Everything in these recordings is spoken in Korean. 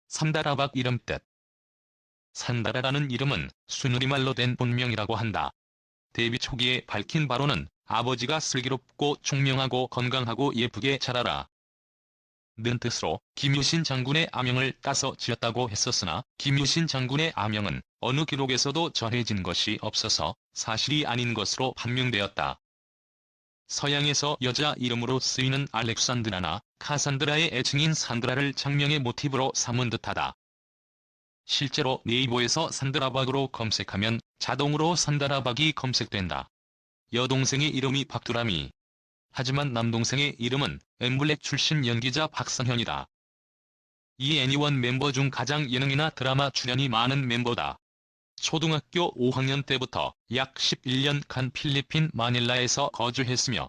산다라박 이름 뜻. 산다라라는 이름은 순우리말로 된 본명이라고 한다. 데뷔 초기에 밝힌 바로는 아버지가 슬기롭고 총명하고 건강하고 예쁘게 자라라 는 뜻으로 김유신 장군의 아명을 따서 지었다고 했었으나 김유신 장군의 아명은 어느 기록에서도 전해진 것이 없어서 사실이 아닌 것으로 판명되었다. 서양에서 여자 이름으로 쓰이는 알렉산드라나 카산드라의 애칭인 산드라를 장명의 모티브로 삼은 듯하다. 실제로 네이버에서 산드라박으로 검색하면 자동으로 산다라박이 검색된다. 여동생의 이름이 박두라미. 하지만 남동생의 이름은 엠블랙 출신 연기자 박상현이다. 이 애니원 멤버 중 가장 예능이나 드라마 출연이 많은 멤버다. 초등학교 5학년 때부터 약 11년간 필리핀 마닐라에서 거주했으며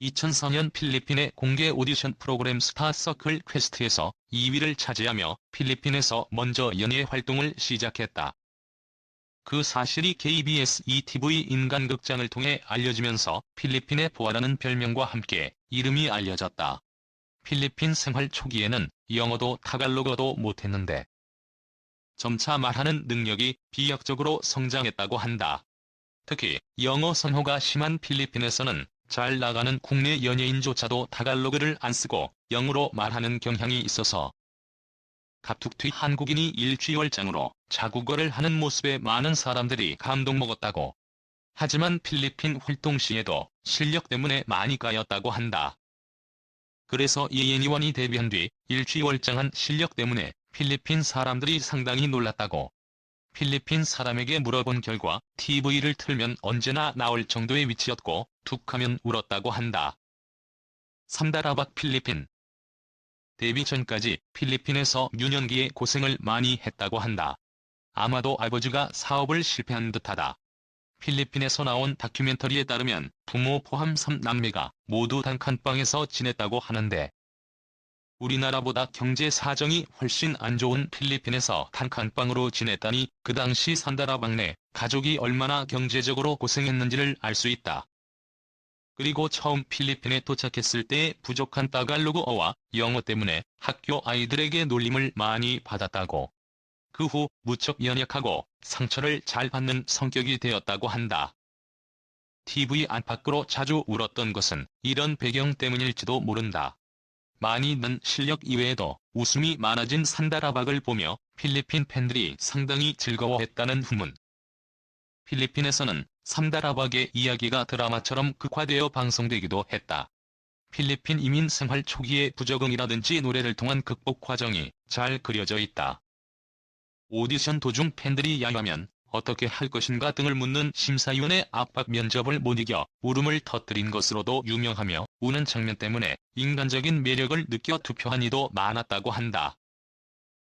2004년 필리핀의 공개 오디션 프로그램 스타서클 퀘스트에서 2위를 차지하며 필리핀에서 먼저 연예 활동을 시작했다. 그 사실이 KBS ETV 인간극장을 통해 알려지면서 필리핀의 보아라는 별명과 함께 이름이 알려졌다. 필리핀 생활 초기에는 영어도 타갈로그도 못했는데 점차 말하는 능력이 비약적으로 성장했다고 한다. 특히 영어 선호가 심한 필리핀에서는 잘 나가는 국내 연예인조차도 타갈로그를 안 쓰고 영어로 말하는 경향이 있어서 갑툭튀 한국인이 일취월장으로 자국어를 하는 모습에 많은 사람들이 감동 먹었다고. 하지만 필리핀 활동 시에도 실력 때문에 많이 까였다고 한다. 그래서 예예니원이 데뷔한 뒤 일취월장한 실력 때문에 필리핀 사람들이 상당히 놀랐다고. 필리핀 사람에게 물어본 결과 TV를 틀면 언제나 나올 정도의 위치였고 툭하면 울었다고 한다. 산다라박 필리핀. 데뷔 전까지 필리핀에서 유년기에 고생을 많이 했다고 한다. 아마도 아버지가 사업을 실패한 듯하다. 필리핀에서 나온 다큐멘터리에 따르면 부모 포함 3남매가 모두 단칸방에서 지냈다고 하는데 우리나라보다 경제 사정이 훨씬 안 좋은 필리핀에서 단칸방으로 지냈다니 그 당시 산다라박 내 가족이 얼마나 경제적으로 고생했는지를 알 수 있다. 그리고 처음 필리핀에 도착했을 때 부족한 따갈로그어와 영어 때문에 학교 아이들에게 놀림을 많이 받았다고. 그 후 무척 연약하고 상처를 잘 받는 성격이 되었다고 한다. TV 안팎으로 자주 울었던 것은 이런 배경 때문일지도 모른다. 많이 는 실력 이외에도 웃음이 많아진 산다라박을 보며 필리핀 팬들이 상당히 즐거워했다는 후문. 필리핀에서는 산다라박의 이야기가 드라마처럼 극화되어 방송되기도 했다. 필리핀 이민 생활 초기의 부적응이라든지 노래를 통한 극복 과정이 잘 그려져 있다. 오디션 도중 팬들이 야유하면 어떻게 할 것인가 등을 묻는 심사위원의 압박 면접을 못 이겨 울음을 터뜨린 것으로도 유명하며 우는 장면 때문에 인간적인 매력을 느껴 투표한 이도 많았다고 한다.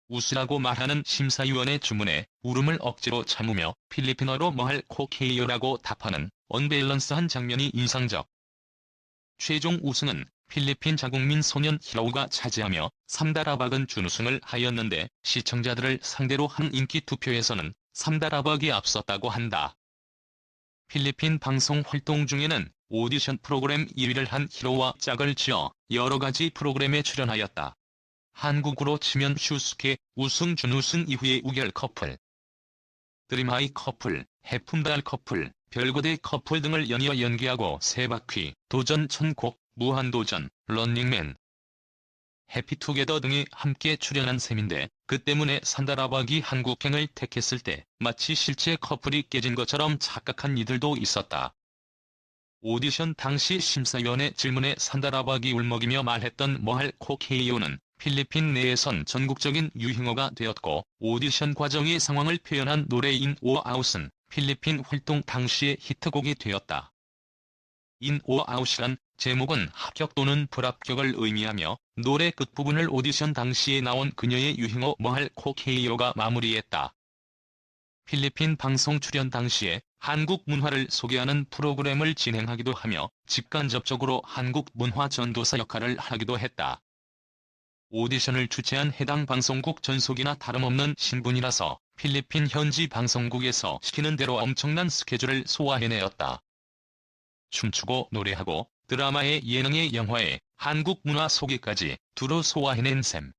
웃으라고 말하는 심사위원의 주문에 울음을 억지로 참으며 필리핀어로 뭐할 코케이요라고 답하는 언밸런스한 장면이 인상적. 최종 우승은 필리핀 자국민 소년 히로우가 차지하며 산다라박은 준우승을 하였는데 시청자들을 상대로 한 인기 투표에서는 산다라박이 앞섰다고 한다. 필리핀 방송 활동 중에는 오디션 프로그램 1위를 한 히로우와 짝을 지어 여러 가지 프로그램에 출연하였다. 한국으로 치면 슈스케, 우승 준우승 이후의 우결 커플, 드림하이 커플, 해품달 커플, 별고대 커플 등을 연이어 연기하고 세바퀴, 도전 천국, 무한도전, 런닝맨, 해피투게더 등에 함께 출연한 셈인데 그 때문에 산다라박이 한국행을 택했을 때 마치 실제 커플이 깨진 것처럼 착각한 이들도 있었다. 오디션 당시 심사위원의 질문에 산다라박이 울먹이며 말했던 뭐할 코케이요는 필리핀 내에선 전국적인 유행어가 되었고 오디션 과정의 상황을 표현한 노래 인 오어 아웃은 필리핀 활동 당시의 히트곡이 되었다. 인 오어 아웃이란 제목은 합격 또는 불합격을 의미하며 노래 끝부분을 오디션 당시에 나온 그녀의 유행어 뭐할 코케이요가 마무리했다. 필리핀 방송 출연 당시에 한국 문화를 소개하는 프로그램을 진행하기도 하며 직간접적으로 한국 문화 전도사 역할을 하기도 했다. 오디션을 주최한 해당 방송국 전속이나 다름없는 신분이라서 필리핀 현지 방송국에서 시키는 대로 엄청난 스케줄을 소화해내었다. 춤추고 노래하고 드라마에 예능에 영화에 한국 문화 소개까지 두루 소화해낸 셈.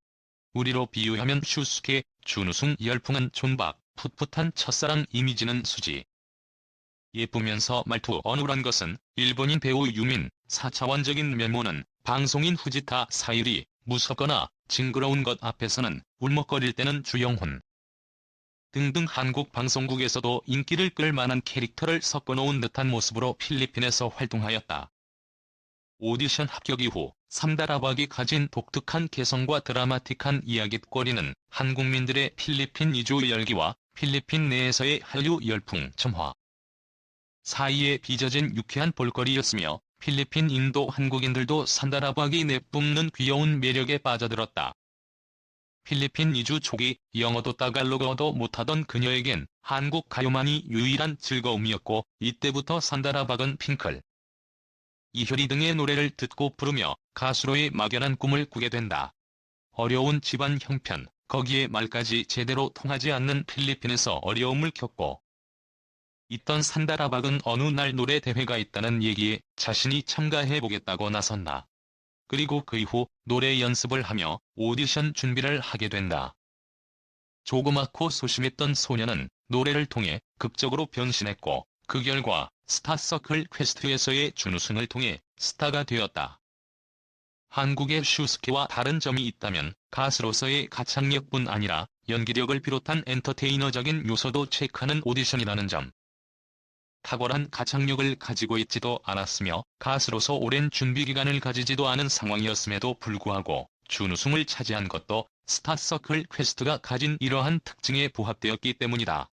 우리로 비유하면 슈스케, 준우승 열풍은 존박, 풋풋한 첫사랑 이미지는 수지. 예쁘면서 말투 어눌한 것은 일본인 배우 유민, 4차원적인 면모는 방송인 후지타 사유리, 무섭거나 징그러운 것 앞에서는 울먹거릴 때는 주영훈 등등 한국 방송국에서도 인기를 끌 만한 캐릭터를 섞어놓은 듯한 모습으로 필리핀에서 활동하였다. 오디션 합격 이후 삼다라박이 가진 독특한 개성과 드라마틱한 이야깃거리는 한국민들의 필리핀 이주 열기와 필리핀 내에서의 한류 열풍 점화 사이에 빚어진 유쾌한 볼거리였으며 필리핀 인도 한국인들도 산다라박이 내뿜는 귀여운 매력에 빠져들었다. 필리핀 이주 초기 영어도 따갈로그어도 못하던 그녀에겐 한국 가요만이 유일한 즐거움이었고 이때부터 산다라박은 핑클, 이효리 등의 노래를 듣고 부르며 가수로의 막연한 꿈을 꾸게 된다. 어려운 집안 형편, 거기에 말까지 제대로 통하지 않는 필리핀에서 어려움을 겪고 있던 산다라박은 어느 날 노래 대회가 있다는 얘기에 자신이 참가해보겠다고 나선다. 그리고 그 이후 노래 연습을 하며 오디션 준비를 하게 된다. 조그맣고 소심했던 소녀는 노래를 통해 극적으로 변신했고 그 결과 스타서클 퀘스트에서의 준우승을 통해 스타가 되었다. 한국의 슈스케와 다른 점이 있다면 가수로서의 가창력뿐 아니라 연기력을 비롯한 엔터테이너적인 요소도 체크하는 오디션이라는 점. 탁월한 가창력을 가지고 있지도 않았으며 가수로서 오랜 준비기간을 가지지도 않은 상황이었음에도 불구하고 준우승을 차지한 것도 스타서클 퀘스트가 가진 이러한 특징에 부합되었기 때문이다.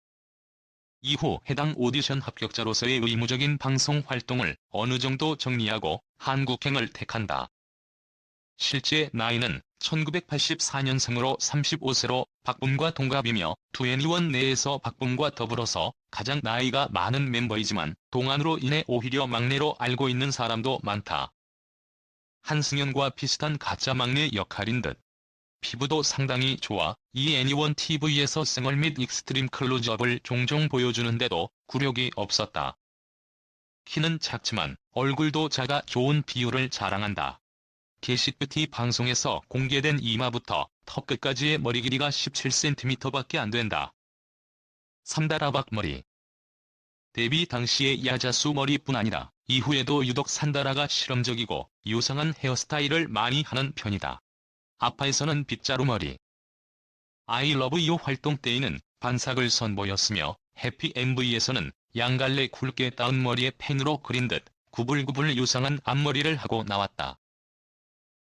이후 해당 오디션 합격자로서의 의무적인 방송 활동을 어느 정도 정리하고 한국행을 택한다. 실제 나이는 1984년생으로 35세로 박붐과 동갑이며 2NE1 내에서 박붐과 더불어서 가장 나이가 많은 멤버이지만 동안으로 인해 오히려 막내로 알고 있는 사람도 많다. 한승연과 비슷한 가짜 막내 역할인 듯. 피부도 상당히 좋아 이 애니원 TV에서 생얼 및 익스트림 클로즈업을 종종 보여주는데도 굴욕이 없었다. 키는 작지만 얼굴도 작아 좋은 비율을 자랑한다. 게시뷰티 방송에서 공개된 이마부터 턱 끝까지의 머리 길이가 17cm밖에 안 된다. 산다라박 머리. 데뷔 당시의 야자수 머리뿐 아니라 이후에도 유독 산다라가 실험적이고 요상한 헤어스타일을 많이 하는 편이다. 아파에서는 빗자루 머리. I love you 활동 때에는 반삭을 선보였으며 해피 MV에서는 양갈래 굵게 따은 머리에 펜으로 그린 듯 구불구불 요상한 앞머리를 하고 나왔다.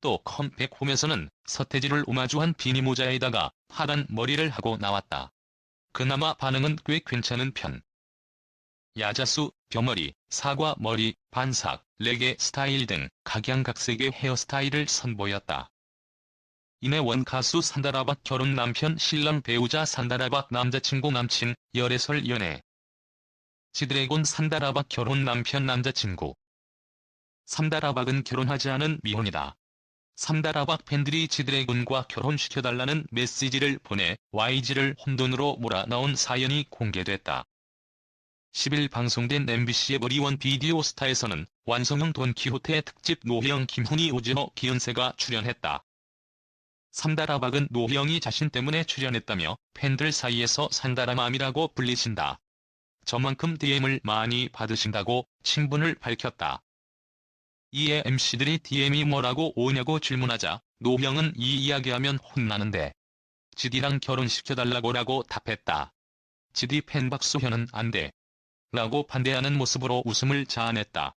또 컴백홈에서는 서태지를 오마주한 비니 모자에다가 파란 머리를 하고 나왔다. 그나마 반응은 꽤 괜찮은 편. 야자수, 벼머리, 사과머리, 반삭, 레게 스타일 등 각양각색의 헤어스타일을 선보였다. 이내 원 가수 산다라박 결혼 남편 신랑 배우자 산다라박 남자친구 남친 열애설 연애. 지드래곤 산다라박 결혼 남편 남자친구. 산다라박은 결혼하지 않은 미혼이다. 산다라박 팬들이 지드래곤과 결혼시켜달라는 메시지를 보내 YG를 혼돈으로 몰아넣은 사연이 공개됐다. 10일 방송된 MBC의 머리원 비디오 스타에서는 완성형 돈키호테 특집 노희영 김훈이 오즈노 기현세가 출연했다. 산다라박은 노희영이 자신 때문에 출연했다며 팬들 사이에서 산다라맘이라고 불리신다. 저만큼 DM을 많이 받으신다고 친분을 밝혔다. 이에 MC들이 DM이 뭐라고 오냐고 질문하자 노희영은 이 이야기하면 혼나는데 지디랑 결혼시켜달라고라고 답했다. 지디 팬 박수현은 안 돼. 라고 반대하는 모습으로 웃음을 자아냈다.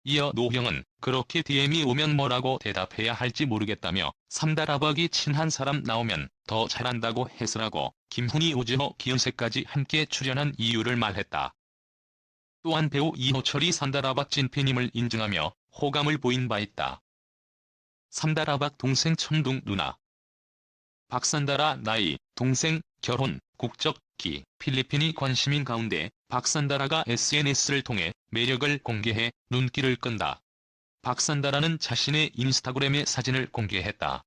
이어 노희영은 그렇게 DM이 오면 뭐라고 대답해야 할지 모르겠다며 산다라박이 친한 사람 나오면 더 잘한다고 해서라고 김훈이 오즈노 기현세까지 함께 출연한 이유를 말했다. 또한 배우 이호철이 산다라박 찐팬임을 인증하며 호감을 보인 바 있다. 산다라박 동생 천둥 누나. 박산다라 나이, 동생, 결혼, 국적, 기, 필리핀이 관심인 가운데 박산다라가 SNS를 통해 매력을 공개해 눈길을 끈다. 박산다라는 자신의 인스타그램에 사진을 공개했다.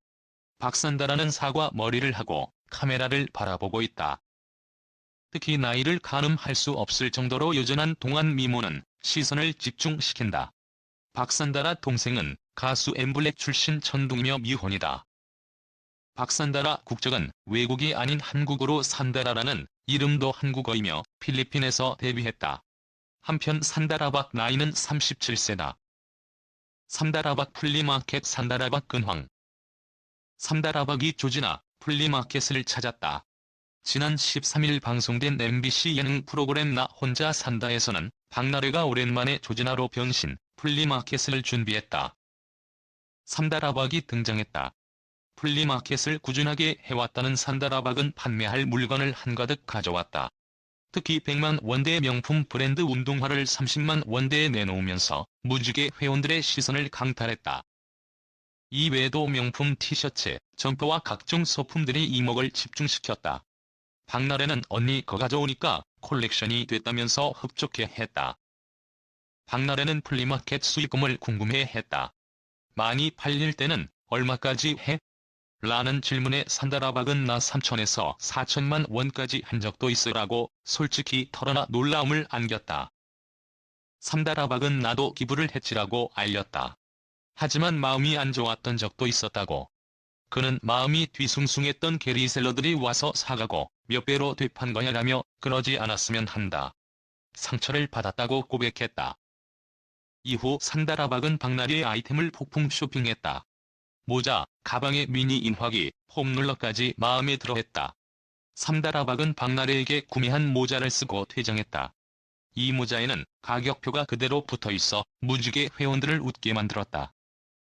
박산다라는 사과 머리를 하고 카메라를 바라보고 있다. 특히 나이를 가늠할 수 없을 정도로 여전한 동안 미모는 시선을 집중시킨다. 박산다라 동생은 가수 엠블랙 출신 천둥이며 미혼이다. 박산다라 국적은 외국이 아닌 한국어로 산다라라는 이름도 한국어이며 필리핀에서 데뷔했다. 한편 산다라박 나이는 37세다. 산다라박 플리마켓 산다라박 근황. 산다라박이 조지나 플리마켓을 찾았다. 지난 13일 방송된 MBC 예능 프로그램 나 혼자 산다에서는 박나래가 오랜만에 조지나로 변신, 플리마켓을 준비했다. 산다라박이 등장했다. 플리마켓을 꾸준하게 해왔다는 산다라박은 판매할 물건을 한가득 가져왔다. 특히 100만 원대의 명품 브랜드 운동화를 30만 원대에 내놓으면서 무지개 회원들의 시선을 강탈했다. 이외에도 명품 티셔츠, 점퍼와 각종 소품들이 이목을 집중시켰다. 박나래는 언니 거 가져오니까 콜렉션이 됐다면서 흡족해했다. 박나래는 플리마켓 수익금을 궁금해했다. 많이 팔릴 때는 얼마까지 해? 라는 질문에 산다라박은 나 3천에서 4천만 원까지 한 적도 있으라고 솔직히 털어놔 놀라움을 안겼다. 산다라박은 나도 기부를 했지라고 알렸다. 하지만 마음이 안 좋았던 적도 있었다고. 그는 마음이 뒤숭숭했던 게리셀러들이 와서 사가고 몇 배로 되판 거야라며 그러지 않았으면 한다. 상처를 받았다고 고백했다. 이후 산다라박은 박나래의 아이템을 폭풍 쇼핑했다. 모자, 가방의 미니 인화기, 폼롤러까지 마음에 들어했다. 산다라박은 박나래에게 구매한 모자를 쓰고 퇴장했다. 이 모자에는 가격표가 그대로 붙어있어 무지개 회원들을 웃게 만들었다.